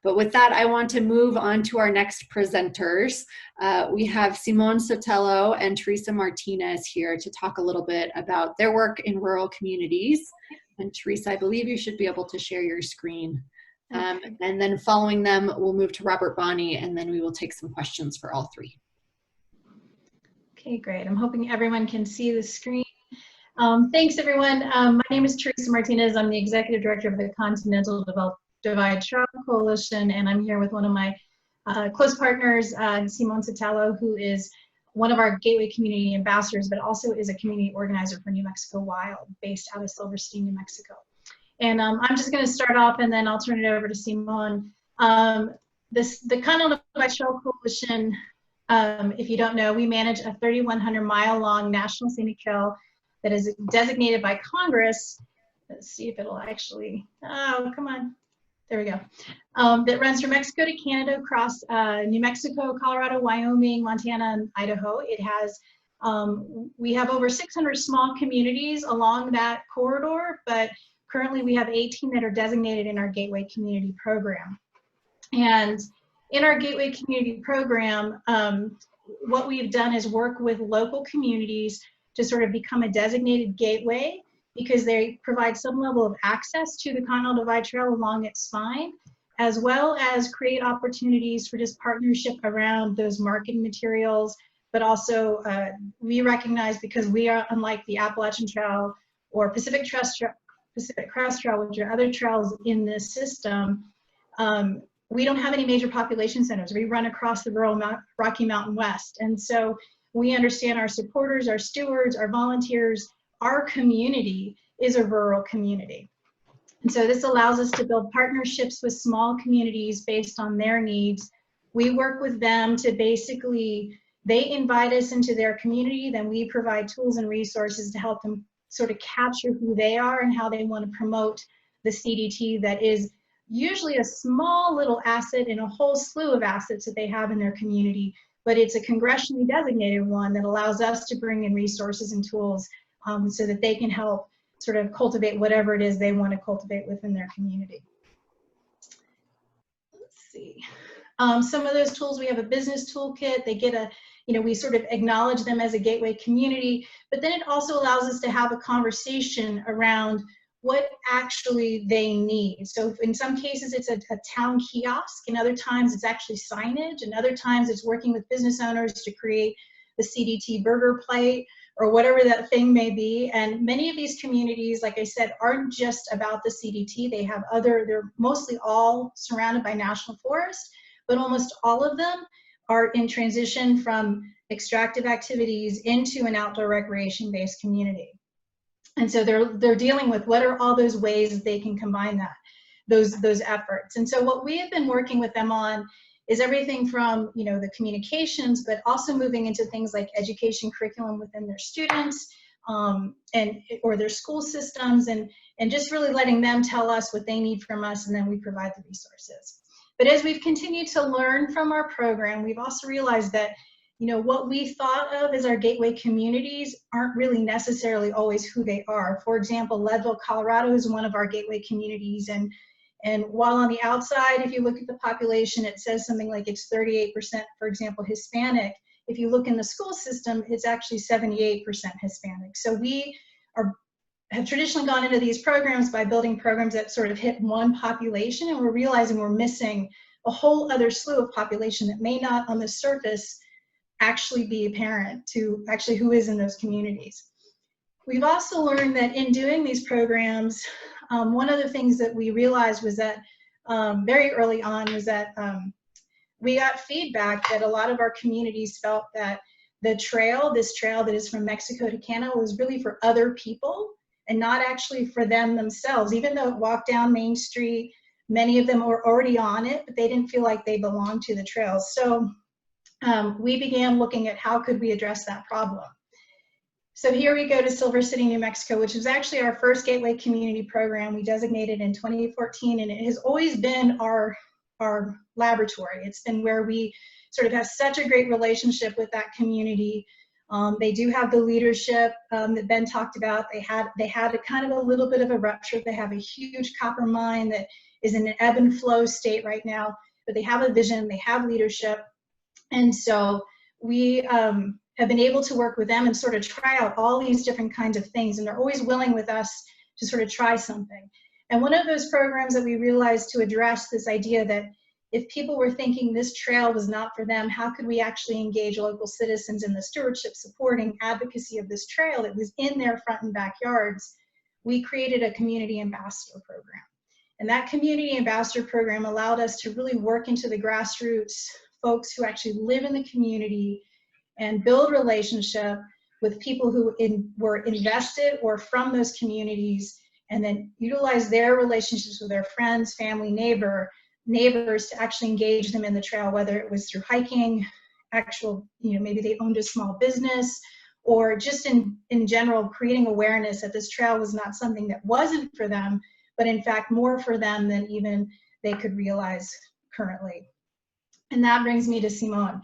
But with that, I want to move on to our next presenters. We have Simone Sotelo and Teresa Martinez here to talk a little bit about their work in rural communities. And Teresa, I believe you should be able to share your screen. And then following them, we'll move to Robert Bonney, and then we will take some questions for all three. Okay, great. I'm hoping everyone can see the screen. Thanks, everyone. My name is Teresa Martinez. I'm the Executive Director of the Continental Divide Trail Coalition, and I'm here with one of my close partners, Simone Sotelo, who is one of our Gateway Community Ambassadors, but also is a community organizer for New Mexico Wild, based out of Silver City, New Mexico. And I'm just going to start off, and then I'll turn it over to Simone. The Continental Divide Trail Coalition, if you don't know, we manage a 3,100-mile-long national scenic trail that is designated by Congress. Let's see if it'll actually, oh, come on. There we go. That runs from Mexico to Canada, across New Mexico, Colorado, Wyoming, Montana, and Idaho. It has, we have over 600 small communities along that corridor, but currently we have 18 that are designated in our Gateway Community Program. And in our Gateway Community Program, what we've done is work with local communities to sort of become a designated gateway, because they provide some level of access to the Continental Divide Trail along its spine, as well as create opportunities for just partnership around those marketing materials. But also, we recognize, because we are unlike the Appalachian Trail or Pacific Crest Trail, which are other trails in this system, we don't have any major population centers. We run across the rural Rocky Mountain West. And so we understand our supporters, our stewards, our volunteers, our community is a rural community. And so this allows us to build partnerships with small communities based on their needs. We work with them to basically, they invite us into their community, then we provide tools and resources to help them sort of capture who they are and how they want to promote the CDT that is usually a small little asset in a whole slew of assets that they have in their community, but it's a congressionally designated one that allows us to bring in resources and tools so that they can help sort of cultivate whatever it is they want to cultivate within their community. Let's see. Some of those tools, we have a business toolkit. They get a, you know, we sort of acknowledge them as a gateway community, but then it also allows us to have a conversation around what actually they need. So in some cases it's a town kiosk, and other times it's actually signage, and other times it's working with business owners to create the CDT burger plate or whatever that thing may be. And many of these communities, like I said, aren't just about the CDT. They have other, they're mostly all surrounded by national forest, but almost all of them are in transition from extractive activities into an outdoor recreation-based community. And so they're dealing with what are all those ways that they can combine that, those efforts. And so what we have been working with them on is everything from, you know, the communications, but also moving into things like education curriculum within their students or their school systems, and just really letting them tell us what they need from us, and then we provide the resources. But as we've continued to learn from our program, we've also realized that, you know, what we thought of as our gateway communities aren't really necessarily always who they are. For example, Leadville, Colorado is one of our gateway communities, and while on the outside, if you look at the population, it says something like it's 38%, for example, Hispanic. If you look in the school system, it's actually 78% Hispanic. So we have traditionally gone into these programs by building programs that sort of hit one population, and we're realizing we're missing a whole other slew of population that may not on the surface actually be apparent to actually who is in those communities. We've also learned that in doing these programs, one of the things that we realized was that very early on was that we got feedback that a lot of our communities felt that the trail, this trail that is from Mexico to Canada, was really for other people and not actually for them themselves. Even though it walked down Main Street, many of them were already on it, but they didn't feel like they belonged to the trails. So we began looking at how could we address that problem. So here we go to Silver City, New Mexico, which was actually our first gateway community program. We designated in 2014, and it has always been our laboratory. It's been where we sort of have such a great relationship with that community. They do have the leadership that Ben talked about. They had a kind of a little bit of a rupture. They have a huge copper mine that is in an ebb and flow state right now, but they have a vision, they have leadership. And so we have been able to work with them and sort of try out all these different kinds of things. And they're always willing with us to sort of try something. And one of those programs that we realized to address this idea that if people were thinking this trail was not for them, how could we actually engage local citizens in the stewardship, supporting, advocacy of this trail that was in their front and backyards? We created a community ambassador program. And that community ambassador program allowed us to really work into the grassroots, folks who actually live in the community, and build relationship with people who were invested or from those communities, and then utilize their relationships with their friends, family, neighbors to actually engage them in the trail, whether it was through hiking, actual, maybe they owned a small business, or just in general, creating awareness that this trail was not something that wasn't for them, but in fact more for them than even they could realize currently. And that brings me to Simone.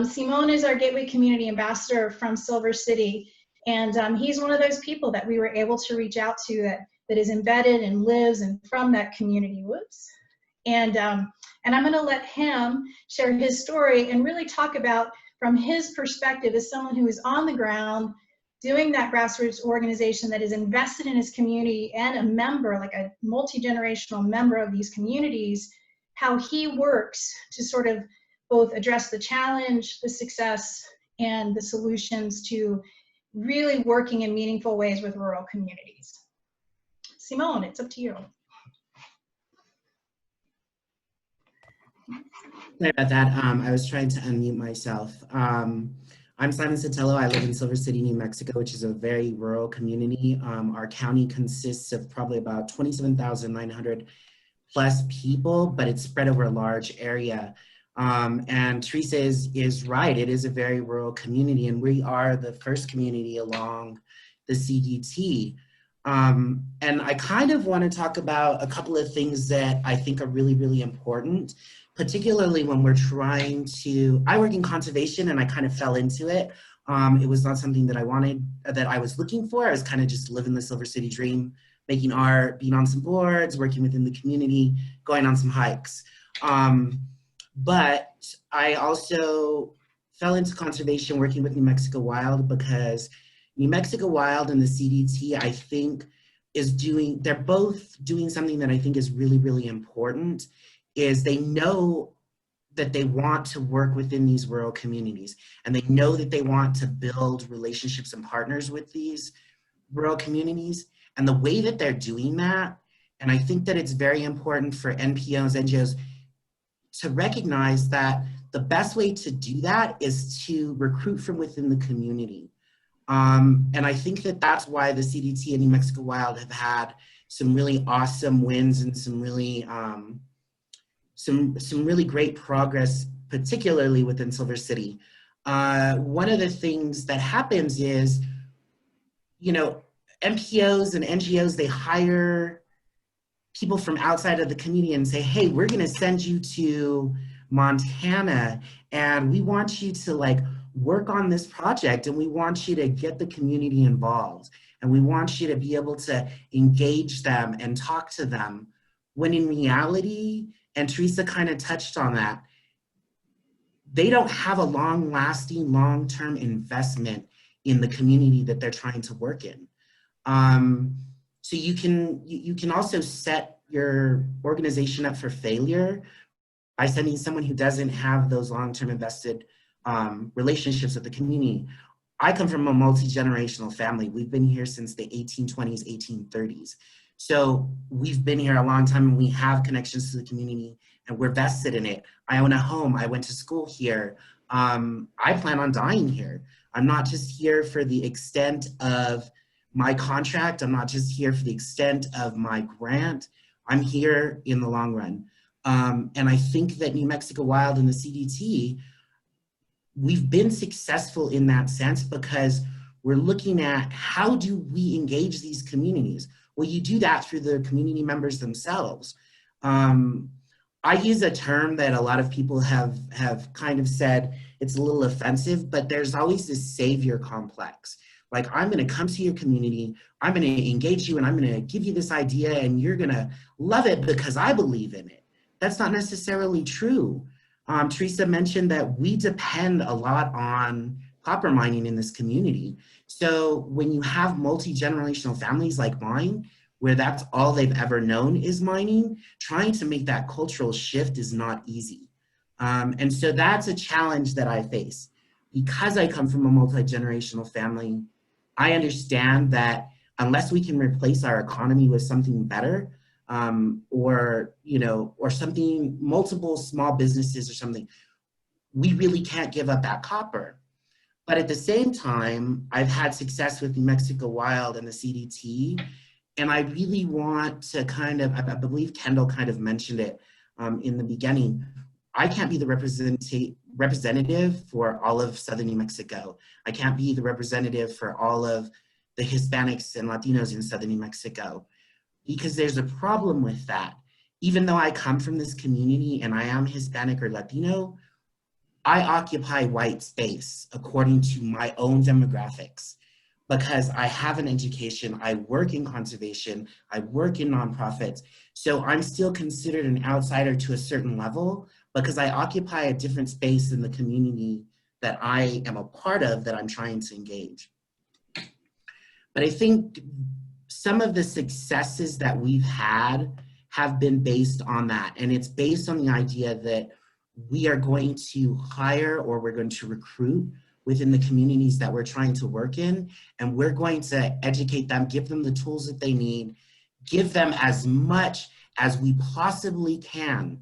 Simone is our Gateway Community Ambassador from Silver City, and he's one of those people that we were able to reach out to that is embedded and lives and from that community. Whoops. And I'm going to let him share his story and really talk about, from his perspective as someone who is on the ground doing that grassroots organization that is invested in his community and a member, like a multi-generational member of these communities, how he works to sort of both address the challenge, the success, and the solutions to really working in meaningful ways with rural communities. Simone, it's up to you. Sorry about that. I was trying to unmute myself. I'm Simon Sotelo. I live in Silver City, New Mexico, which is a very rural community. Our county consists of probably about 27,900 plus people, but it's spread over a large area. And Teresa is right. It is a very rural community, and we are the first community along the CDT. And I kind of want to talk about a couple of things that I think are really, really important, particularly when we're trying to, I work in conservation and I kind of fell into it. It was not something that I was looking for. I was kind of just living the Silver City dream, making art, being on some boards, working within the community, going on some hikes. But I also fell into conservation working with New Mexico Wild, because New Mexico Wild and the CDT, I think, they're both doing something that I think is really, really important, is they know that they want to work within these rural communities, and they know that they want to build relationships and partners with these rural communities. And the way that they're doing that, and I think that it's very important for NPOs, NGOs, to recognize that the best way to do that is to recruit from within the community. And I think that that's why the CDT and New Mexico Wild have had some really awesome wins and some really great progress, particularly within Silver City. One of the things that happens is, NPOs and NGOs, they hire people from outside of the community and say, hey, we're gonna send you to Montana and we want you to work on this project, and we want you to get the community involved, and we want you to be able to engage them and talk to them. When in reality, and Teresa kind of touched on that, they don't have a long-lasting, long-term investment in the community that they're trying to work in. So you can also set your organization up for failure by sending someone who doesn't have those long-term invested relationships with the community. I come from a multi-generational family. We've been here since the 1820s, 1830s. So we've been here a long time, and we have connections to the community, and we're vested in it. I own a home. I went to school here. I plan on dying here. I'm not just here for the extent of my contract. I'm not just here for the extent of my grant. I'm here in the long run. And I think that New Mexico Wild and the CDT, we've been successful in that sense because we're looking at how do we engage these communities? Well, you do that through the community members themselves. I use a term that a lot of people have kind of said it's a little offensive, but there's always this savior complex. Like, I'm gonna come to your community, I'm gonna engage you, and I'm gonna give you this idea, and you're gonna love it because I believe in it. That's not necessarily true. Teresa mentioned that we depend a lot on copper mining in this community. So when you have multi-generational families like mine, where that's all they've ever known is mining, trying to make that cultural shift is not easy. And so that's a challenge that I face. Because I come from a multi-generational family, I understand that unless we can replace our economy with something better, or something, multiple small businesses or something, we really can't give up that copper. But at the same time, I've had success with New Mexico Wild and the CDT, and I really want to kind of, I believe Kendall kind of mentioned it in the beginning, I can't be the representative for all of Southern New Mexico. I can't be the representative for all of the Hispanics and Latinos in Southern New Mexico, because there's a problem with that. Even though I come from this community and I am Hispanic or Latino, I occupy white space according to my own demographics, because I have an education, I work in conservation, I work in nonprofits, so I'm still considered an outsider to a certain level because I occupy a different space in the community that I am a part of, that I'm trying to engage. But I think some of the successes that we've had have been based on that, and it's based on the idea that we are going to hire, or we're going to recruit within the communities that we're trying to work in, and we're going to educate them, give them the tools that they need, give them as much as we possibly can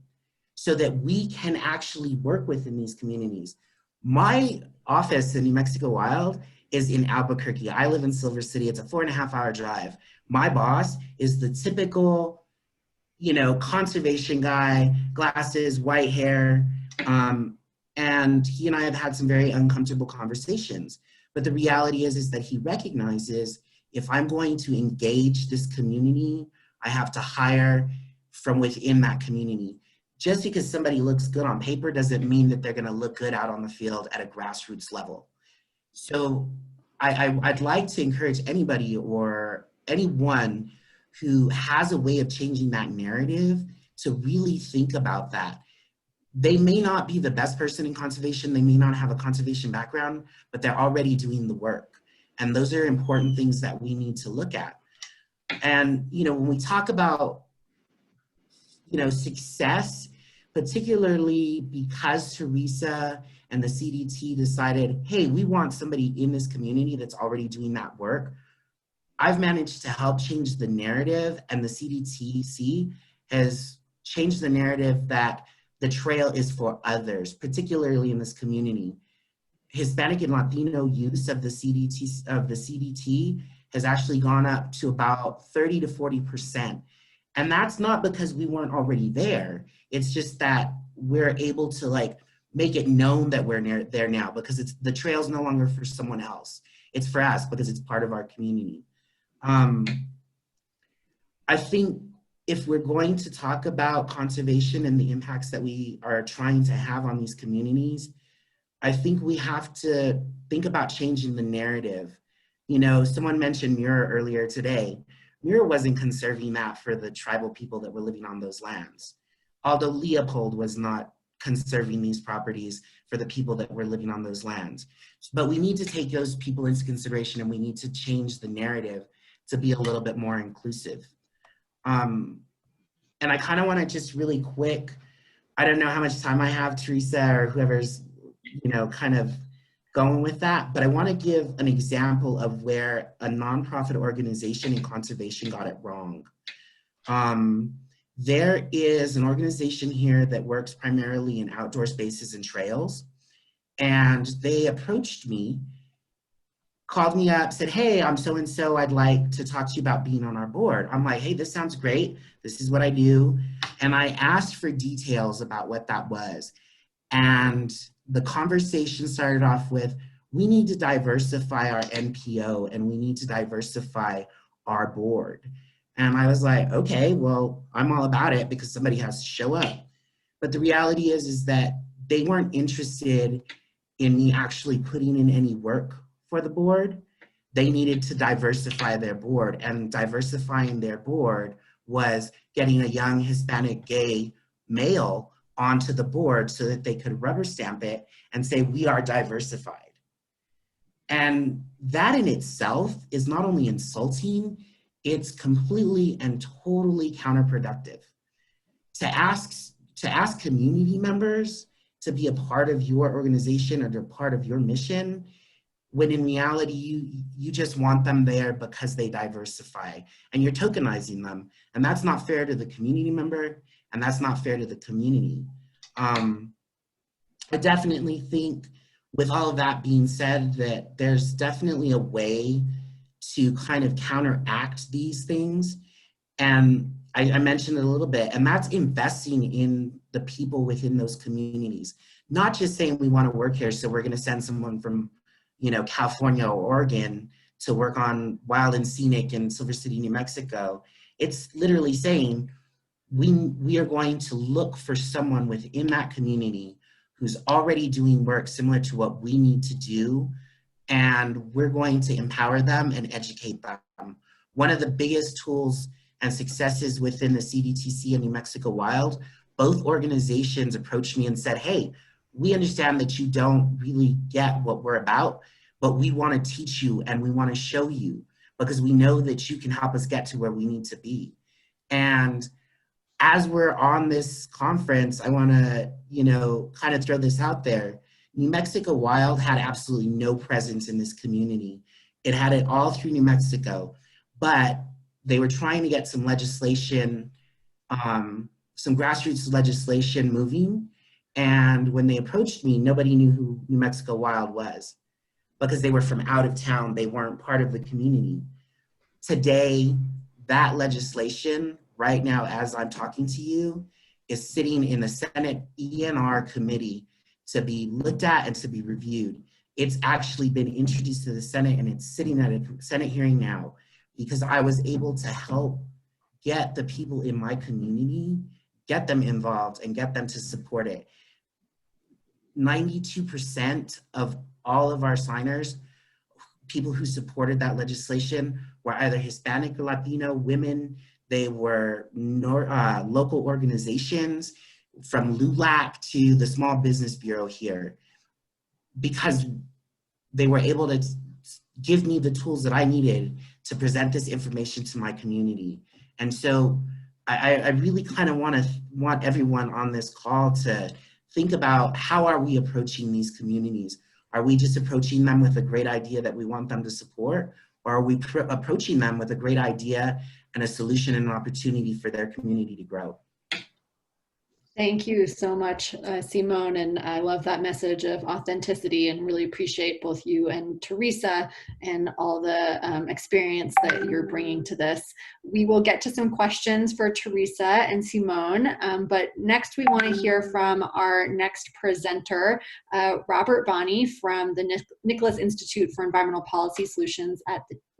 so that we can actually work within these communities. My office in New Mexico Wild is in Albuquerque. I live in Silver City. It's a 4.5-hour drive. My boss is the typical, conservation guy, glasses, white hair, and he and I have had some very uncomfortable conversations. But the reality is that he recognizes, if I'm going to engage this community, I have to hire from within that community. Just because somebody looks good on paper doesn't mean that they're gonna look good out on the field at a grassroots level. So I'd like to encourage anybody or anyone who has a way of changing that narrative to really think about that. They may not be the best person in conservation, they may not have a conservation background, but they're already doing the work. And those are important things that we need to look at. And, when we talk about, success, particularly because Teresa and the CDT decided, hey, we want somebody in this community that's already doing that work, I've managed to help change the narrative, and the CDTC has changed the narrative that the trail is for others, particularly in this community. Hispanic and Latino use of the CDT has actually gone up to about 30 to 40%. And that's not because we weren't already there. It's just that we're able to make it known that we're there now, because the trail's no longer for someone else. It's for us because it's part of our community. I think if we're going to talk about conservation and the impacts that we are trying to have on these communities, I think we have to think about changing the narrative. Someone mentioned Muir earlier today. Muir wasn't conserving that for the tribal people that were living on those lands. Although Leopold was not conserving these properties for the people that were living on those lands. But we need to take those people into consideration, and we need to change the narrative to be a little bit more inclusive. And I kind of want to just really quick, I don't know how much time I have, Teresa, or whoever's, kind of going with that, but I want to give an example of where a nonprofit organization in conservation got it wrong. There is an organization here that works primarily in outdoor spaces and trails, and they approached me, called me up, said, hey, I'm so-and-so, I'd like to talk to you about being on our board. I'm like, hey, this sounds great. This is what I do. And I asked for details about what that was. And the conversation started off with, we need to diversify our NPO and we need to diversify our board. And I was like, okay, well, I'm all about it because somebody has to show up. But the reality is that they weren't interested in me actually putting in any work for the board. they needed to diversify their board, and diversifying their board was getting a young Hispanic gay male onto the board so that they could rubber stamp it and say, we are diversified. And that in itself is not only insulting, it's completely and totally counterproductive. To ask community members to be a part of your organization or to part of your mission, when in reality, you just want them there because they diversify, and you're tokenizing them. And that's not fair to the community member, and that's not fair to the community. I definitely think, with all of that being said, that there's definitely a way to kind of counteract these things. And I mentioned it a little bit, and that's investing in the people within those communities. Not just saying we want to work here, so we're going to send someone from, California or Oregon to work on Wild and Scenic in Silver City, New Mexico. It's literally saying we are going to look for someone within that community who's already doing work similar to what we need to do, and we're going to empower them and educate them. One of the biggest tools and successes within the CDTC and New Mexico Wild, both organizations approached me and said, hey, we understand that you don't really get what we're about, but we want to teach you and we want to show you because we know that you can help us get to where we need to be. And as we're on this conference, I want to, kind of throw this out there. New Mexico Wild had absolutely no presence in this community. It had it all through New Mexico, but they were trying to get some legislation, some grassroots legislation moving. And when they approached me, nobody knew who New Mexico Wild was because they were from out of town. They weren't part of the community. Today, that legislation, right now as I'm talking to you, is sitting in the Senate ENR committee to be looked at and to be reviewed. It's actually been introduced to the Senate and it's sitting at a Senate hearing now because I was able to help get the people in my community, get them involved and get them to support it. 92% of all of our signers, people who supported that legislation, were either Hispanic or Latino, women. They were local organizations from LULAC to the Small Business Bureau here, because they were able to give me the tools that I needed to present this information to my community. And so I really kind of want everyone on this call to think about, how are we approaching these communities? Are we just approaching them with a great idea that we want them to support? Or are we approaching them with a great idea and a solution and an opportunity for their community to grow? Thank you so much, Simone, and I love that message of authenticity and really appreciate both you and Teresa and all the experience that you're bringing to this. We will get to some questions for Teresa and Simone, but next we want to hear from our next presenter, Robert Bonney from the Nicholas Institute for Environmental Policy Solutions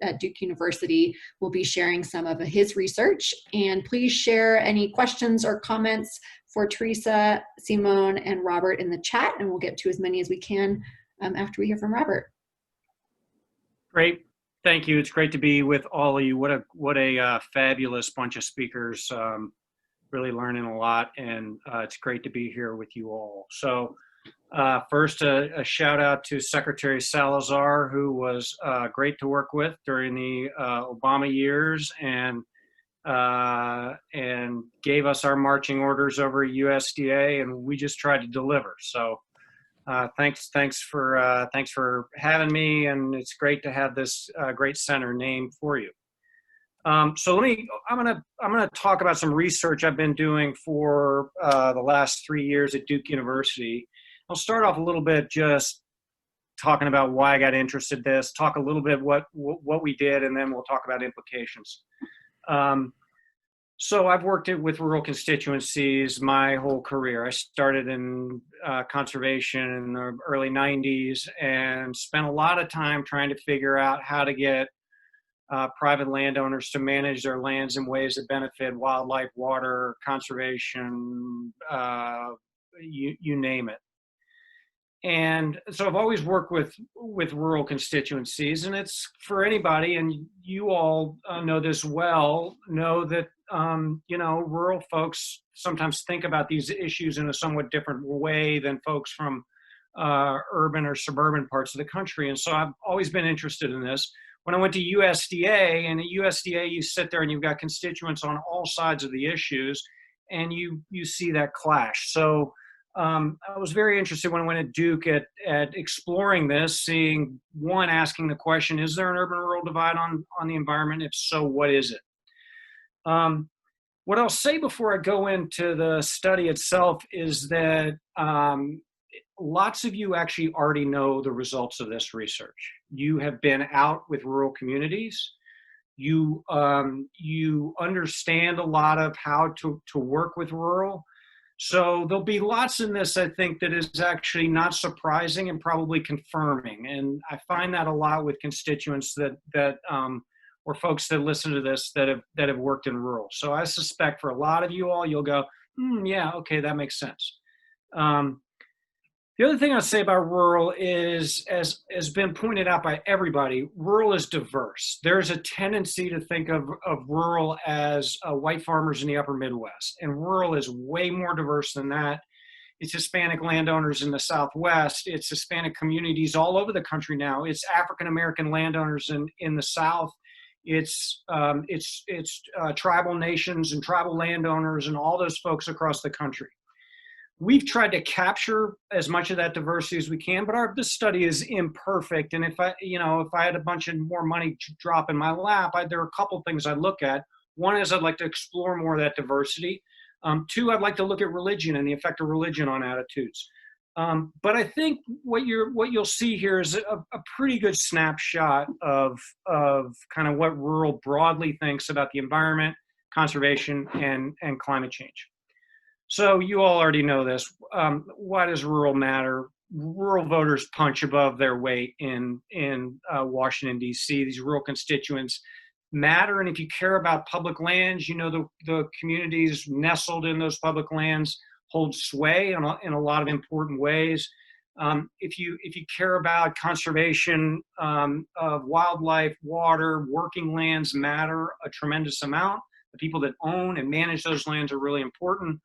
at Duke University will be sharing some of his research. And please share any questions or comments for Teresa, Simone, and Robert in the chat, and we'll get to as many as we can after we hear from Robert. Great, thank you. It's great to be with all of you. What a fabulous bunch of speakers. Really learning a lot, and it's great to be here with you all. So first, a shout out to Secretary Salazar, who was great to work with during the Obama years, and gave us our marching orders over USDA, and we just tried to deliver. So thanks for having me, and it's great to have this great center named for you. So I'm gonna talk about some research I've been doing for the last 3 years at Duke University. I'll start off a little bit just talking about why I got interested in this, talk a little bit what we did, and then we'll talk about implications. So I've worked with rural constituencies my whole career. I started in conservation in the early 90s and spent a lot of time trying to figure out how to get private landowners to manage their lands in ways that benefit wildlife, water, conservation, you name it. And so I've always worked with rural constituencies, and it's for anybody, and you all know this well, know that, rural folks sometimes think about these issues in a somewhat different way than folks from urban or suburban parts of the country. And so I've always been interested in this. When I went to USDA, and at USDA, you sit there and you've got constituents on all sides of the issues, and you see that clash. So I was very interested when I went at Duke at exploring this, asking the question, is there an urban-rural divide on the environment? If so, what is it? What I'll say before I go into the study itself is that lots of you actually already know the results of this research. You have been out with rural communities. You understand a lot of how to work with rural. So there'll be lots in this, I think, that is actually not surprising and probably confirming. And I find that a lot with constituents or folks that listen to this that have worked in rural. So I suspect for a lot of you all, you'll go, yeah, okay, that makes sense. The other thing I'll say about rural is, as has been pointed out by everybody, rural is diverse. There's a tendency to think of rural as white farmers in the upper Midwest, and rural is way more diverse than that. It's Hispanic landowners in the Southwest. It's Hispanic communities all over the country now. It's African-American landowners in the South. It's tribal nations and tribal landowners and all those folks across the country. We've tried to capture as much of that diversity as we can, but this study is imperfect. And if I had a bunch of more money to drop in my lap, there are a couple things I'd look at. One is I'd like to explore more of that diversity. Two, I'd like to look at religion and the effect of religion on attitudes. But I think what you'll see here is a pretty good snapshot of kind of what rural broadly thinks about the environment, conservation, and climate change. So you all already know this. Why does rural matter? Rural voters punch above their weight in Washington, D.C. These rural constituents matter. And if you care about public lands, the communities nestled in those public lands hold sway in a lot of important ways. If you care about conservation of wildlife, water, working lands matter a tremendous amount. The people that own and manage those lands are really important.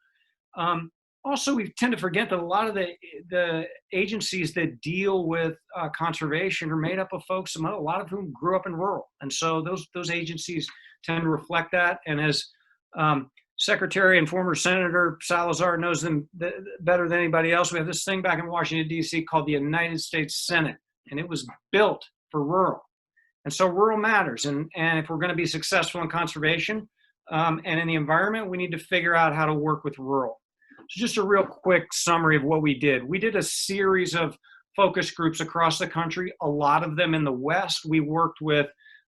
Also, we tend to forget that a lot of the agencies that deal with conservation are made up of folks, a lot of whom grew up in rural. And so those agencies tend to reflect that. And as Secretary and former Senator Salazar knows them better than anybody else, we have this thing back in Washington, D.C. called the United States Senate, and it was built for rural. And so rural matters. And if we're going to be successful in conservation and in the environment, we need to figure out how to work with rural. So just a real quick summary of what we did. We did a series of focus groups across the country, a lot of them in the West. We worked with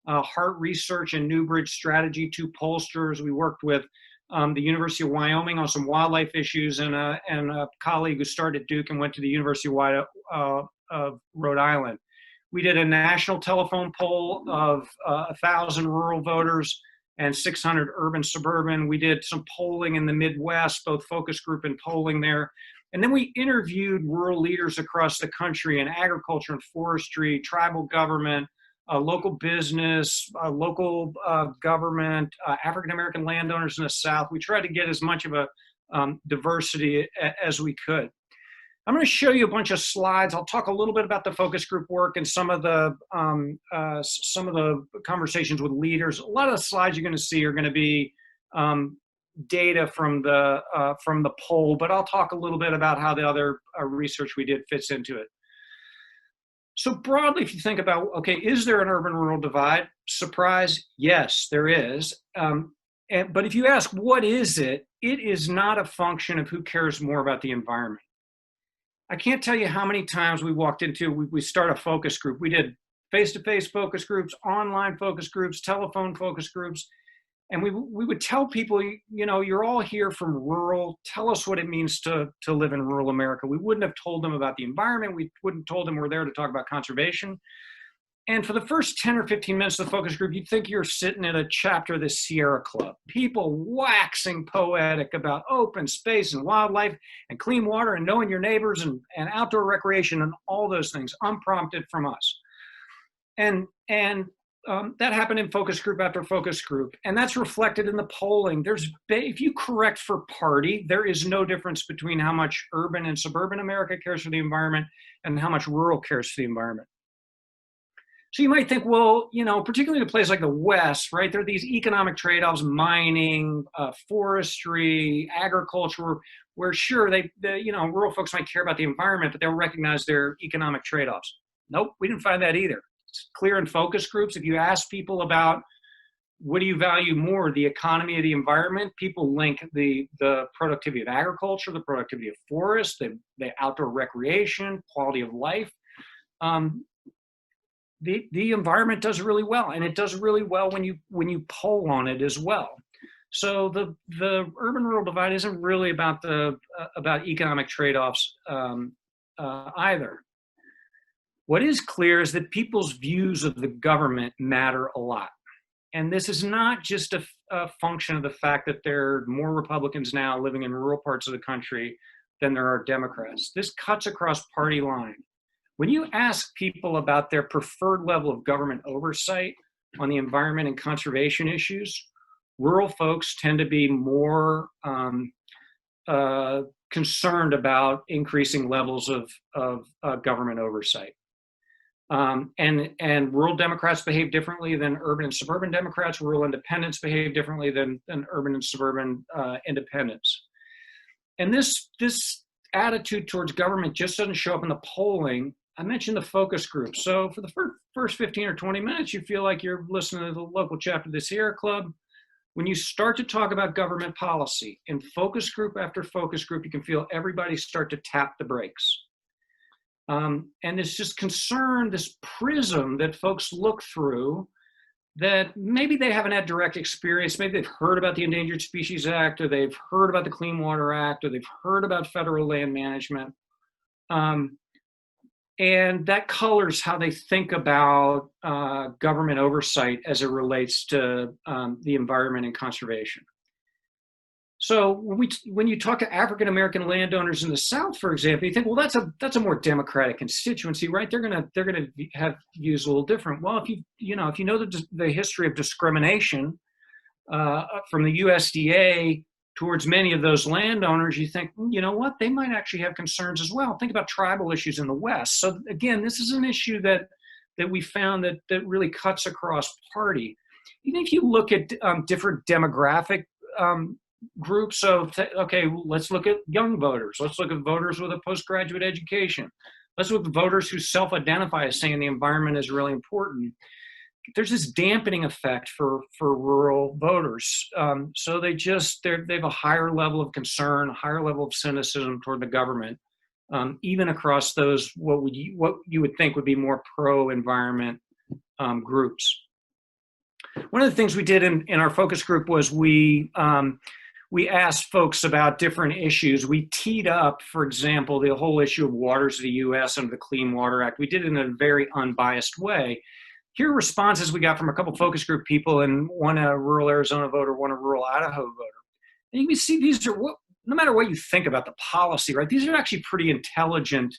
Heart Research and Newbridge Strategy, 2 pollsters. We worked with the University of Wyoming on some wildlife issues, and a colleague who started at Duke and went to the University of Rhode Island. We did a national telephone poll of 1,000 rural voters and 600 urban suburban. We did some polling in the Midwest, both focus group and polling there. And then we interviewed rural leaders across the country in agriculture and forestry, tribal government, local business, local government, African-American landowners in the South. We tried to get as much of a diversity as we could. I'm going to show you a bunch of slides. I'll talk a little bit about the focus group work and some of the conversations with leaders. A lot of the slides you're going to see are going to be data from the poll, but I'll talk a little bit about how the other research we did fits into it. So broadly, if you think about, okay, is there an urban-rural divide? Surprise, yes, there is. But if you ask, what is it? It is not a function of who cares more about the environment. I can't tell you how many times we start a focus group. We did face-to-face focus groups, online focus groups, telephone focus groups. And we would tell people, you're all here from rural. Tell us what it means to live in rural America. We wouldn't have told them about the environment. We wouldn't have told them we're there to talk about conservation. And for the first 10 or 15 minutes of the focus group, you'd think you're sitting at a chapter of the Sierra Club. People waxing poetic about open space and wildlife and clean water and knowing your neighbors and outdoor recreation and all those things, unprompted from us. And that happened in focus group after focus group. And that's reflected in the polling. If you correct for party, there is no difference between how much urban and suburban America cares for the environment and how much rural cares for the environment. So you might think, well, particularly in a place like the West, right, there are these economic trade-offs, mining, forestry, agriculture, where sure, rural folks might care about the environment, but they'll recognize their economic trade-offs. Nope, we didn't find that either. It's clear in focus groups. If you ask people about what do you value more, the economy or the environment, people link the productivity of agriculture, the productivity of forests, the outdoor recreation, quality of life. The environment does really well, and it does really well when you poll on it as well. So the urban-rural divide isn't really about economic trade-offs either. What is clear is that people's views of the government matter a lot, and this is not just a function of the fact that there are more Republicans now living in rural parts of the country than there are Democrats. This cuts across party line. When you ask people about their preferred level of government oversight on the environment and conservation issues, rural folks tend to be more concerned about increasing levels of government oversight. And rural Democrats behave differently than urban and suburban Democrats. Rural independents behave differently than urban and suburban independents. And this attitude towards government just doesn't show up in the polling. I mentioned the focus group. So for the first 15 or 20 minutes, you feel like you're listening to the local chapter of the Sierra Club. When you start to talk about government policy in focus group after focus group, you can feel everybody start to tap the brakes. And it's just concern, this prism that folks look through that maybe they haven't had direct experience. Maybe they've heard about the Endangered Species Act, or they've heard about the Clean Water Act, or they've heard about federal land management. And that colors how they think about government oversight as it relates to the environment and conservation. So when you talk to African American landowners in the South, for example, you think, well, that's a more democratic constituency, right? They're gonna have views a little different. Well, if you know the history of discrimination from the USDA towards many of those landowners, you think, you know what, they might actually have concerns as well. Think about tribal issues in the West. So again, this is an issue that we found that really cuts across party. Even if you look at different demographic groups, so okay, let's look at young voters. Let's look at voters with a postgraduate education. Let's look at voters who self-identify as saying the environment is really important. There's this dampening effect for rural voters. So they have a higher level of concern, a higher level of cynicism toward the government, even across those what you would think would be more pro-environment groups. One of the things we did in our focus group was we asked folks about different issues. We teed up, for example, the whole issue of waters of the U.S. under the Clean Water Act. We did it in a very unbiased way. Here are responses we got from a couple focus group people, and one a rural Arizona voter, one a rural Idaho voter. And you can see these are, no matter what you think about the policy, right, these are actually pretty intelligent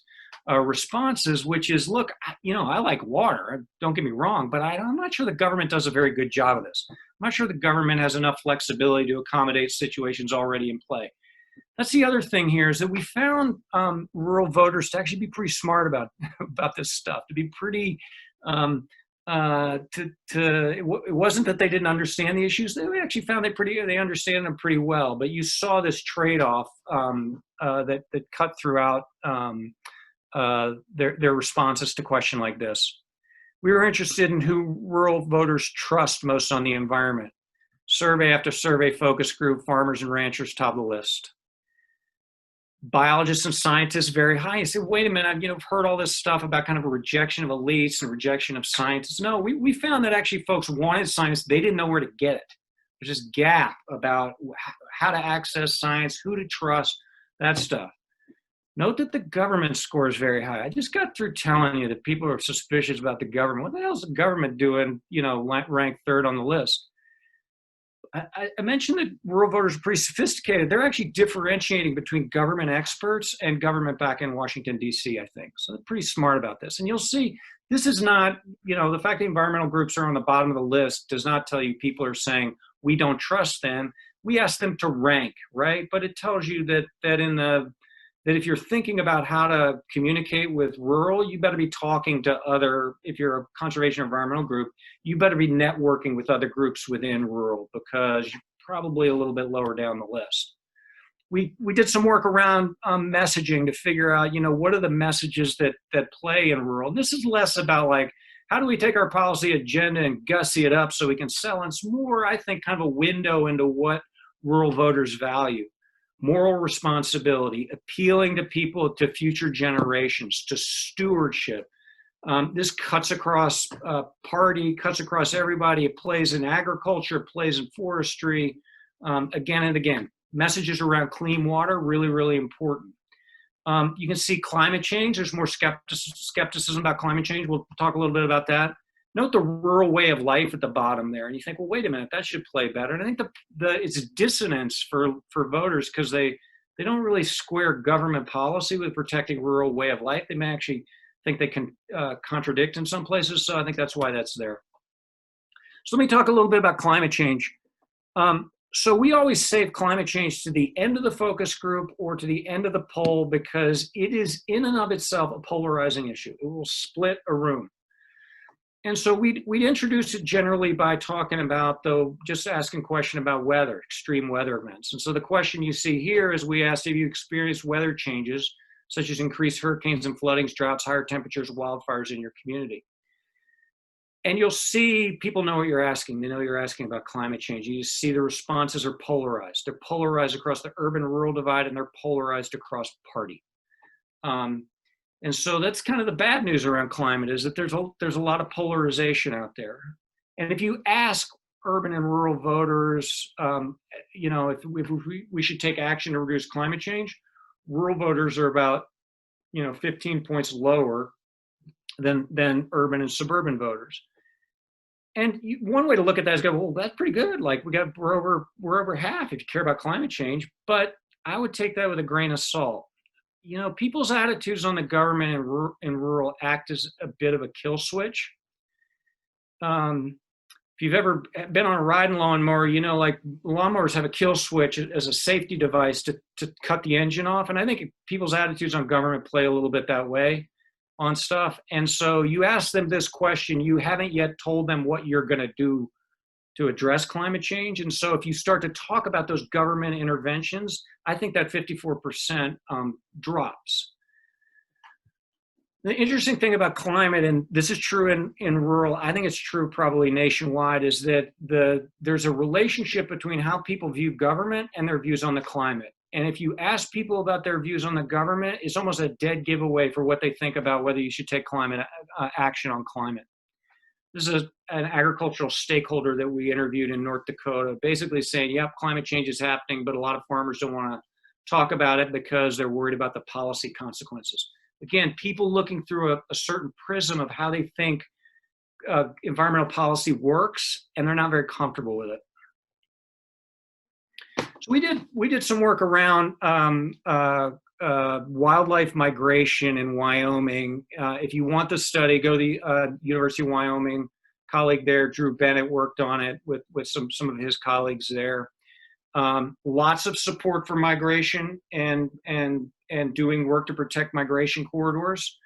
responses, which is, look, I like water, don't get me wrong, but I'm not sure the government does a very good job of this. I'm not sure the government has enough flexibility to accommodate situations already in play. That's the other thing here, is that we found rural voters to actually be pretty smart about this stuff, to be pretty, it wasn't that they didn't understand the issues. They actually found they understand them pretty well. But you saw this trade-off that cut throughout their responses to questions like this. We were interested in who rural voters trust most on the environment. Survey after survey, focus group, farmers and ranchers, top of the list. Biologists and scientists very high. You say, wait a minute, I've heard all this stuff about kind of a rejection of elites and rejection of scientists. No, we found that actually folks wanted science. They didn't know where to get it. There's this gap about how to access science, who to trust, that stuff. Note that the government score is very high. I just got through telling you that people are suspicious about the government. What the hell is the government doing, you know, ranked third on the list? I mentioned that rural voters are pretty sophisticated. They're actually differentiating between government experts and government back in Washington, D.C., I think. So they're pretty smart about this. And you'll see, this is not, you know, the fact that environmental groups are on the bottom of the list does not tell you people are saying, we don't trust them. We ask them to rank, right? But it tells you that if you're thinking about how to communicate with rural, you better be talking to other, if you're a conservation environmental group, you better be networking with other groups within rural, because you're probably a little bit lower down the list. We did some work around messaging to figure out, you know, what are the messages that play in rural. And this is less about like, how do we take our policy agenda and gussy it up so we can sell? And it's more, I think, kind of a window into what rural voters value. Moral responsibility, appealing to people, to future generations, to stewardship. This cuts across party, cuts across everybody. It plays in agriculture, it plays in forestry, again and again. Messages around clean water, really, really important. You can see climate change. There's more skepticism about climate change. We'll talk a little bit about that. Note the rural way of life at the bottom there. And you think, well, wait a minute, that should play better. And I think it's dissonance for voters, because they don't really square government policy with protecting rural way of life. They may actually think they can contradict in some places. So I think that's why that's there. So let me talk a little bit about climate change. So we always save climate change to the end of the focus group or to the end of the poll, because it is in and of itself a polarizing issue. It will split a room. And so we introduced it generally by talking about, though, just asking a question about weather, extreme weather events. And so the question you see here is, we asked if you experienced weather changes, such as increased hurricanes and floodings, droughts, higher temperatures, wildfires in your community. And you'll see people know what you're asking. They know you're asking about climate change. You see the responses are polarized. They're polarized across the urban-rural divide, and they're polarized across party. And so that's kind of the bad news around climate, is that there's a lot of polarization out there. And if you ask urban and rural voters, you know, if we should take action to reduce climate change, rural voters are about, you know, 15 points lower than urban and suburban voters. And one way to look at that is go, well, that's pretty good. Like we're over half if you care about climate change. But I would take that with a grain of salt. You know, people's attitudes on the government in rural act as a bit of a kill switch. If you've ever been on a riding lawnmower, you know, like lawnmowers have a kill switch as a safety device to cut the engine off. And I think people's attitudes on government play a little bit that way on stuff. And so you ask them this question, you haven't yet told them what you're going to do to address climate change. And so if you start to talk about those government interventions, I think that 54% drops. The interesting thing about climate, and this is true in rural, I think it's true probably nationwide, is that there's a relationship between how people view government and their views on the climate. And if you ask people about their views on the government, it's almost a dead giveaway for what they think about whether you should take climate action on climate. This is an agricultural stakeholder that we interviewed in North Dakota, basically saying, yep, climate change is happening, but a lot of farmers don't want to talk about it because they're worried about the policy consequences. Again, people looking through a certain prism of how they think environmental policy works, and they're not very comfortable with it. So we did some work around wildlife migration in Wyoming. If you want the study, go to the University of Wyoming. Colleague there, Drew Bennett, worked on it with some of his colleagues there. Lots of support for migration and doing work to protect migration corridors.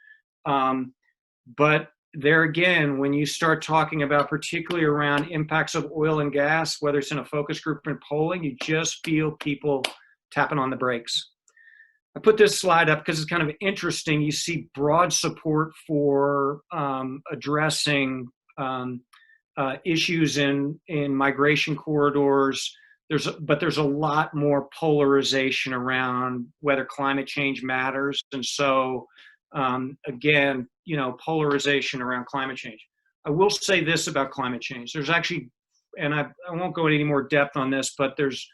But there again, when you start talking about particularly around impacts of oil and gas, whether it's in a focus group and polling, you just feel people tapping on the brakes. I put this slide up because it's kind of interesting. You see broad support for addressing issues in migration corridors. But there's a lot more polarization around whether climate change matters. And so, again, you know, polarization around climate change. I will say this about climate change. There's actually, and I won't go into any more depth on this, but there's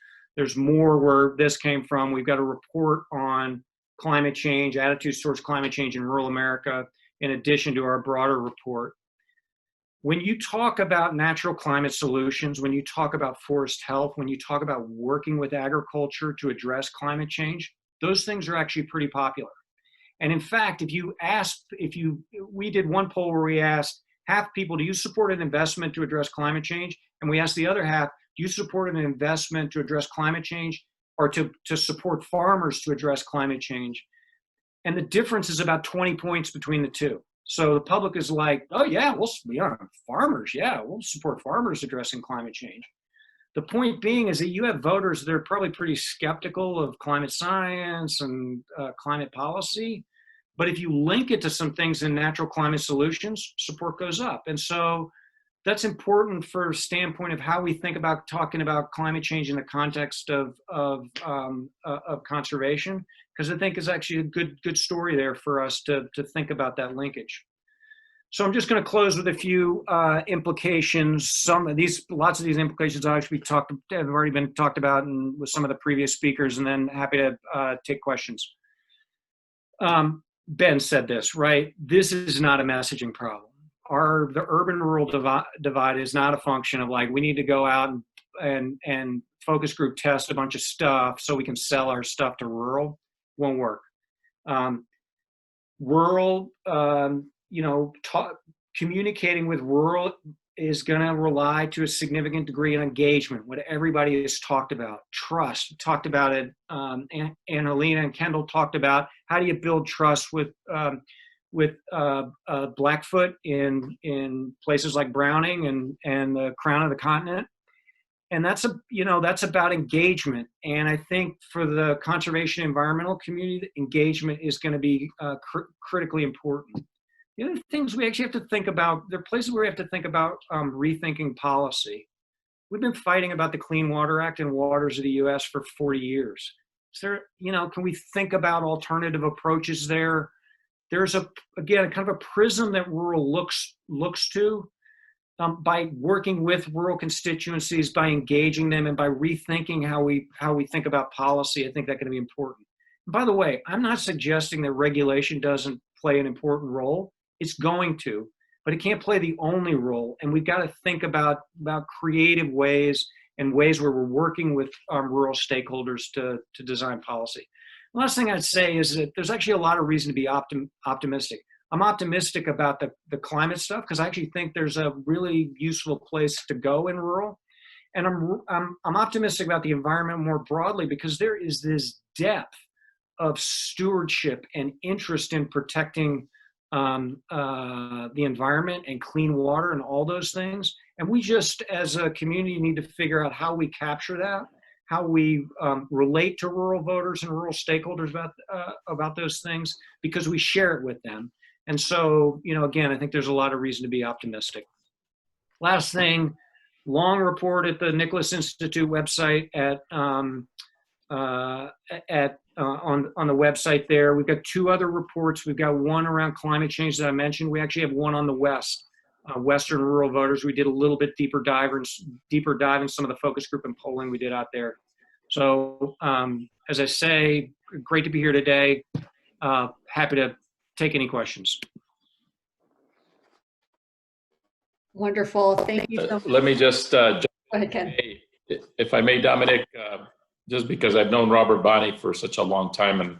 more where this came from. We've got a report on climate change, attitudes towards climate change in rural America, in addition to our broader report. When you talk about natural climate solutions, when you talk about forest health, when you talk about working with agriculture to address climate change, those things are actually pretty popular. And in fact, we did one poll where we asked half people, do you support an investment to address climate change? And we asked the other half, do you support an investment to address climate change or to support farmers to address climate change? And the difference is about 20 points between the two. So the public is like, oh yeah, farmers, yeah, we'll support farmers addressing climate change. The point being is that you have voters that are probably pretty skeptical of climate science and climate policy, but if you link it to some things in natural climate solutions, support goes up. And so that's important for a standpoint of how we think about talking about climate change in the context of conservation, because I think is actually a good story there for us to think about that linkage. So I'm just going to close with a few implications. Lots of these implications have already been talked about with some of the previous speakers, and then happy to take questions. Ben said this, right? This is not a messaging problem. The urban-rural divide is not a function of like, we need to go out and focus group test a bunch of stuff so we can sell our stuff to rural. Won't work. Rural, communicating with rural is going to rely to a significant degree on engagement, what everybody has talked about. Trust, talked about it. Annalena and Kendall talked about how do you build trust with Blackfoot in places like Browning and the Crown of the Continent. And that's about engagement. And I think for the conservation environmental community, engagement is going to be critically important. The other things we actually have to think about, there are places where we have to think about rethinking policy. We've been fighting about the Clean Water Act in waters of the U.S. for 40 years. Is there, can we think about alternative approaches there? There's again, kind of a prism that rural looks to by working with rural constituencies, by engaging them, and by rethinking how we think about policy. I think that can be important. And by the way, I'm not suggesting that regulation doesn't play an important role. It's going to, but it can't play the only role. And we've got to think about creative ways and ways where we're working with rural stakeholders to design policy. The last thing I'd say is that there's actually a lot of reason to be optimistic. I'm optimistic about the climate stuff because I actually think there's a really useful place to go in rural. And I'm optimistic about the environment more broadly because there is this depth of stewardship and interest in protecting the environment and clean water and all those things. And we just, as a community, need to figure out how we capture that, how we relate to rural voters and rural stakeholders about those things, because we share it with them. And so, again, I think there's a lot of reason to be optimistic. Last thing, long report at the Nicholas Institute website on the website there. We've got two other reports. We've got one around climate change that I mentioned. We actually have one on the Western rural voters. We did a little bit deeper dive in some of the focus group and polling we did out there. So as I say, great to be here today. Happy to take any questions. Wonderful. Thank you so much. Let me just, go ahead, Ken. If I may, Dominic, just because I've known Robert Bonney for such a long time, and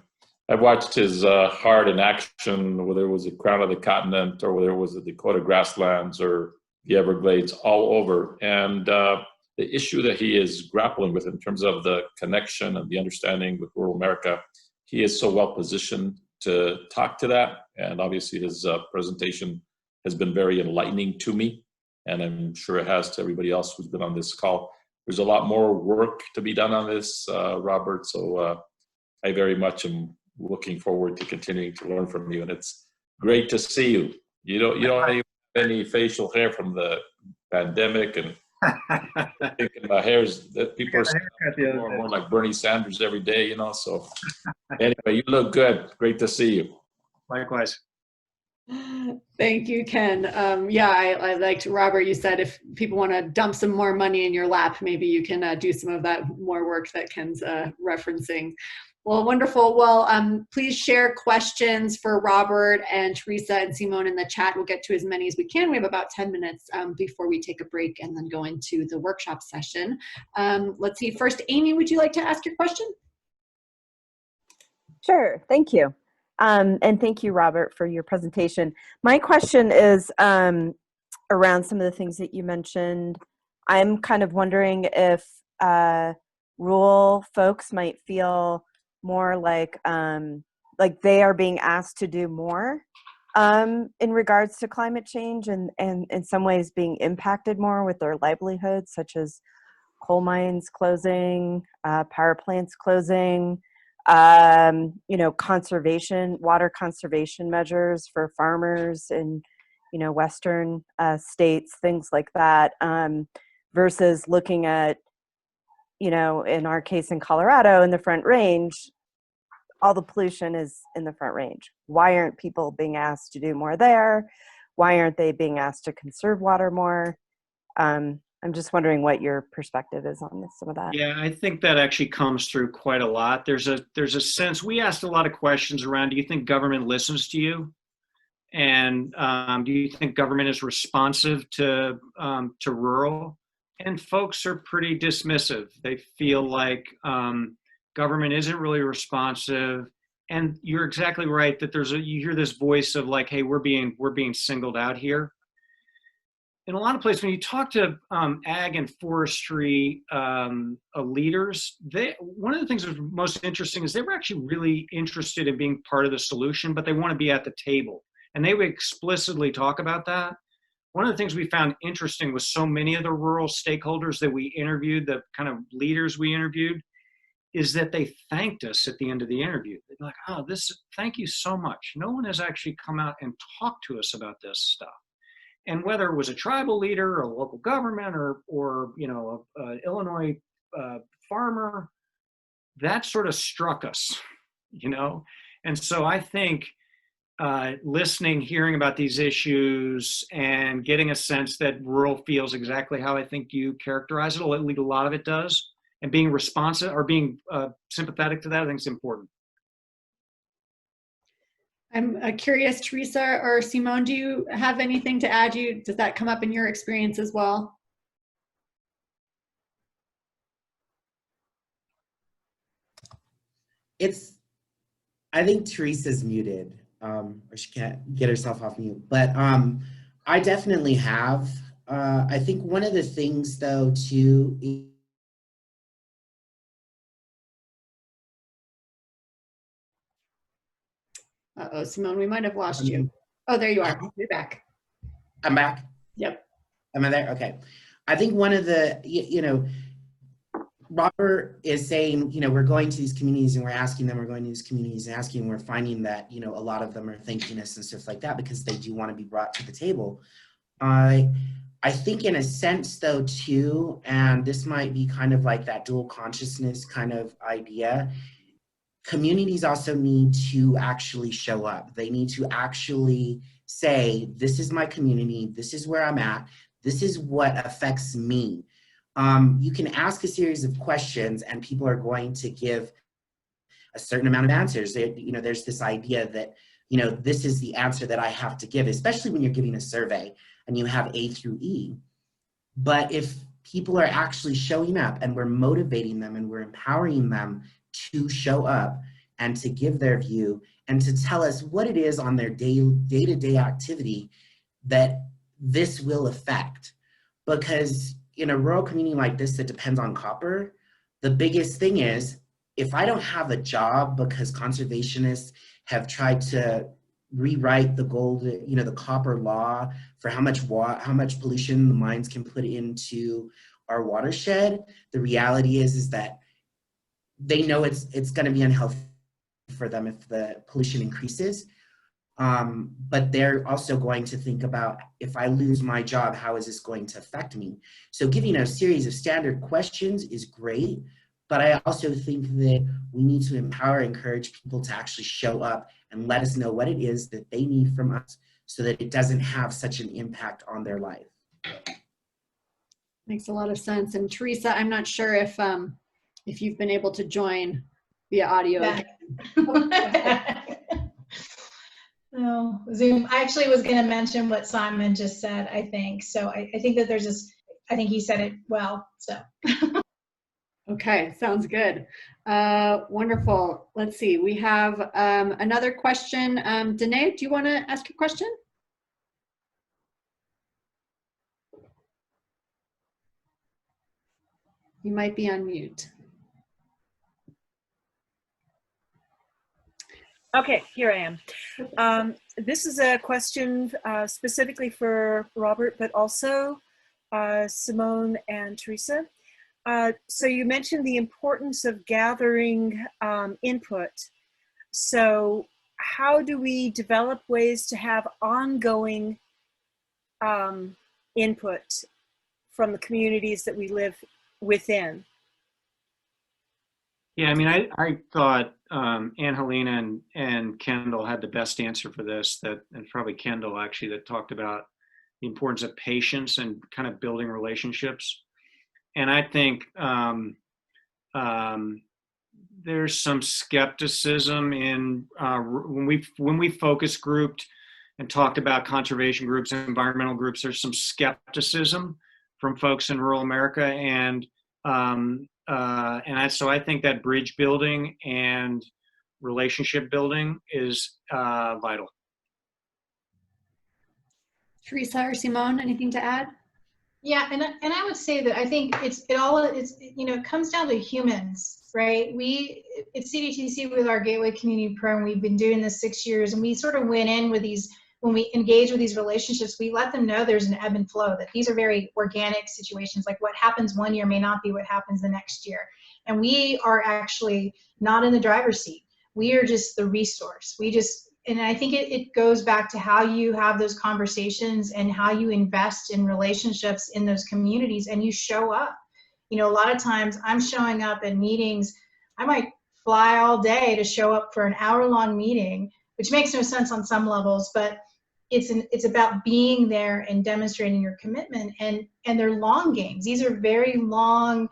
I've watched his heart in action, whether it was the Crown of the Continent or whether it was the Dakota grasslands or the Everglades, all over. And the issue that he is grappling with in terms of the connection and the understanding with rural America, he is so well positioned to talk to that. And obviously his presentation has been very enlightening to me, and I'm sure it has to everybody else who's been on this call. There's a lot more work to be done on this, Robert, so I very much am looking forward to continuing to learn from you, and it's great to see you. You don't have any facial hair from the pandemic, and thinking my hair's that people are more and more like Bernie Sanders every day, so anyway, you look good. Great to see you. Likewise. Thank you, Ken. I liked, Robert, you said if people want to dump some more money in your lap, maybe you can do some of that more work that Ken's referencing. Well, wonderful. Well, please share questions for Robert and Teresa and Simone in the chat. We'll get to as many as we can. We have about 10 minutes before we take a break and then go into the workshop session. Let's see. First, Amy, would you like to ask your question? Sure. Thank you. And thank you, Robert, for your presentation. My question is around some of the things that you mentioned. I'm kind of wondering if rural folks might feel more like they are being asked to do more in regards to climate change, and in some ways being impacted more with their livelihoods, such as coal mines closing, power plants closing, conservation, water conservation measures for farmers in, Western states, things like that, versus looking at, in our case in Colorado, in the Front Range, all the pollution is in the Front Range. Why aren't people being asked to do more there? Why aren't they being asked to conserve water more? I'm just wondering what your perspective is on some of that. Yeah, I think that actually comes through quite a lot. There's a sense, we asked a lot of questions around, do you think government listens to you? And do you think government is responsive to rural? And folks are pretty dismissive. They feel like government isn't really responsive. And you're exactly right that you hear this voice of like, hey, we're being singled out here. In a lot of places, when you talk to ag and forestry leaders, one of the things that was most interesting is they were actually really interested in being part of the solution, but they want to be at the table. And they would explicitly talk about that. One of the things we found interesting was so many of the rural stakeholders that we interviewed, the kind of leaders we interviewed, is that they thanked us at the end of the interview. They're like, oh, thank you so much. No one has actually come out and talked to us about this stuff. And whether it was a tribal leader or a local government or Illinois farmer, that sort of struck us, And so I think listening, hearing about these issues, and getting a sense that rural feels exactly how I think you characterize it, at least a lot of it does, and being responsive or being sympathetic to that, I think is important. I'm curious, Teresa or Simone, do you have anything to add? Does that come up in your experience as well? I think Teresa's muted, or she can't get herself off mute, but I definitely have. I think one of the things though too, Uh-oh, Simone, we might have lost you. Oh, there you are. You're back. I'm back. Yep. Am I there? Okay. I think one of the, Robert is saying, we're going to these communities and we're asking them, we're going to these communities and asking, and we're finding that, a lot of them are thanking us and stuff like that because they do want to be brought to the table. I think in a sense though too, and this might be kind of like that dual consciousness kind of idea, communities also need to actually show up. They need to actually say, this is my community, this is where I'm at, this is what affects me. You can ask a series of questions and people are going to give a certain amount of answers. There's this idea that, this is the answer that I have to give, especially when you're giving a survey and you have A through E. But if people are actually showing up and we're motivating them and we're empowering them to show up and to give their view and to tell us what it is on their day-to-day activity that this will affect. Because in a rural community like this that depends on copper, the biggest thing is, if I don't have a job because conservationists have tried to rewrite the the copper law for how much pollution the mines can put into our watershed, the reality is that they know it's going to be unhealthy for them if the pollution increases. But they're also going to think about, if I lose my job, how is this going to affect me? So giving a series of standard questions is great, but I also think that we need to empower, encourage people to actually show up and let us know what it is that they need from us so that it doesn't have such an impact on their life. Makes a lot of sense. And Teresa, I'm not sure if you've been able to join via audio. That. No, Zoom. I actually was going to mention what Simon just said, I think. So I think that there's this, I think he said it well, so. Okay, sounds good. Wonderful. Let's see, we have another question. Danae, do you want to ask a question? You might be on mute. Okay, here I am. This is a question specifically for Robert, but also Simone and Teresa. So you mentioned the importance of gathering input. So how do we develop ways to have ongoing input from the communities that we live within? Yeah, I mean, I thought Angelina and Kendall had the best answer for this, and probably Kendall actually, that talked about the importance of patience and kind of building relationships. And I think there's some skepticism in when we focus grouped and talked about conservation groups and environmental groups. There's some skepticism from folks in rural America, and so I think that bridge building and relationship building is vital. Teresa or Simone, anything to add? Yeah, and I would say that I think it comes down to humans, right? We at CDTC with our Gateway Community Program, we've been doing this 6 years, and we sort of went in with these, when we engage with these relationships, we let them know there's an ebb and flow, that these are very organic situations. Like what happens one year may not be what happens the next year. And we are actually not in the driver's seat. We are just the resource. And I think it goes back to how you have those conversations and how you invest in relationships in those communities, and you show up. You know, a lot of times I'm showing up in meetings. I might fly all day to show up for an hour-long meeting, which makes no sense on some levels, but it's about being there and demonstrating your commitment, and they're long games. These are very long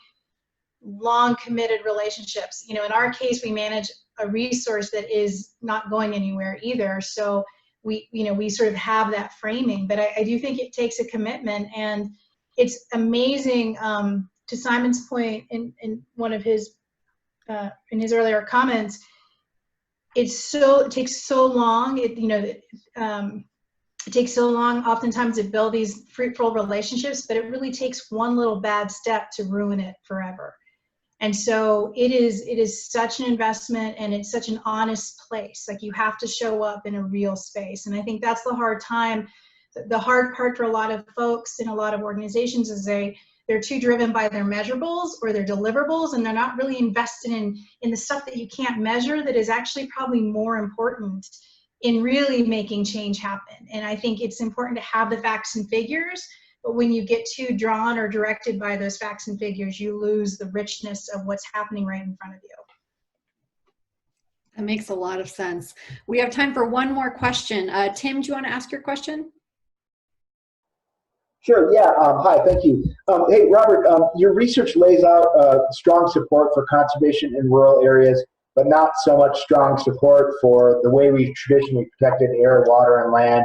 committed relationships. You know, in our case, we manage a resource that is not going anywhere either. So we sort of have that framing, but I do think it takes a commitment, and it's amazing, to Simon's point in one of his, in his earlier comments, it takes so long, it takes so long oftentimes to build these fruitful relationships, but it really takes one little bad step to ruin it forever. And so it is such an investment, and it's such an honest place. Like, you have to show up in a real space. And I think that's the hard time. The hard part for a lot of folks in a lot of organizations is they're too driven by their measurables or their deliverables, and they're not really invested in the stuff that you can't measure, that is actually probably more important in really making change happen. And I think it's important to have the facts and figures, but when you get too drawn or directed by those facts and figures, you lose the richness of what's happening right in front of you. That makes a lot of sense. We have time for one more question. Tim, do you want to ask your question? Sure, yeah, hi, thank you. Hey, Robert, your research lays out strong support for conservation in rural areas, but not so much strong support for the way we've traditionally protected air, water, and land,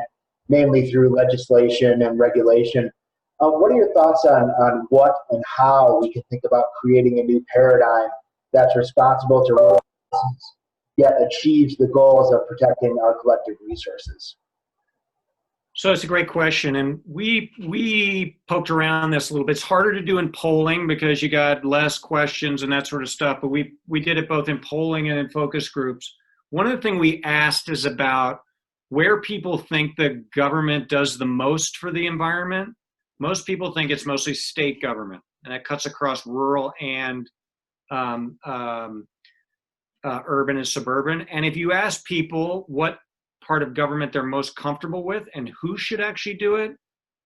mainly through legislation and regulation. What are your thoughts on what and how we can think about creating a new paradigm that's responsible to rural citizens, yet achieves the goals of protecting our collective resources? So it's a great question, and we poked around this a little bit. It's harder to do in polling because you got less questions and that sort of stuff, but we did it both in polling and in focus groups. One of the things we asked is about where people think the government does the most for the environment. Most people think it's mostly state government, and that cuts across rural and urban and suburban. And if you ask people what part of government they're most comfortable with and who should actually do it,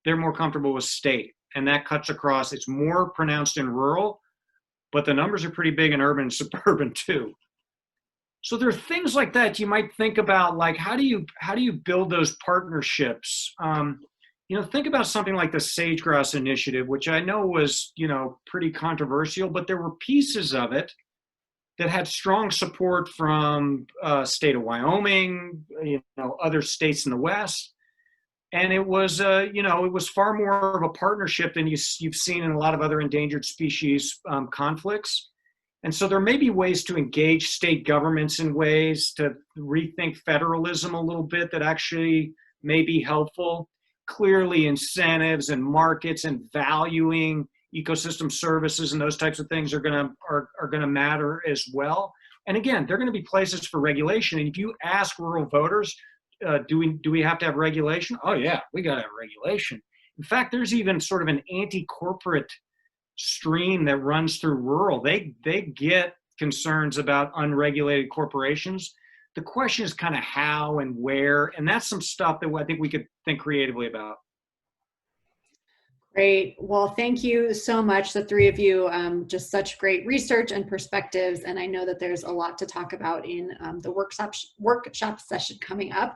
they're more comfortable with state. And that cuts across, it's more pronounced in rural, but the numbers are pretty big in urban and suburban too. So there are things like that you might think about, like how do you build those partnerships? Think about something like the Sage-Grouse Initiative, which I know was, pretty controversial, but there were pieces of it that had strong support from state of Wyoming, other states in the West. And it was, it was far more of a partnership than you've seen in a lot of other endangered species conflicts. And so there may be ways to engage state governments in ways to rethink federalism a little bit that actually may be helpful. Clearly, incentives and markets and valuing ecosystem services and those types of things are gonna matter as well. And again, they're going to be places for regulation. And if you ask rural voters, do we have to have regulation? Oh yeah, we got to have regulation. In fact, there's even sort of an anti-corporate stream that runs through rural. They get concerns about unregulated corporations. The question is kind of how and where, and that's some stuff that I think we could think creatively about. Great. Well, thank you so much, the three of you. Just such great research and perspectives. And I know that there's a lot to talk about in the workshop session coming up.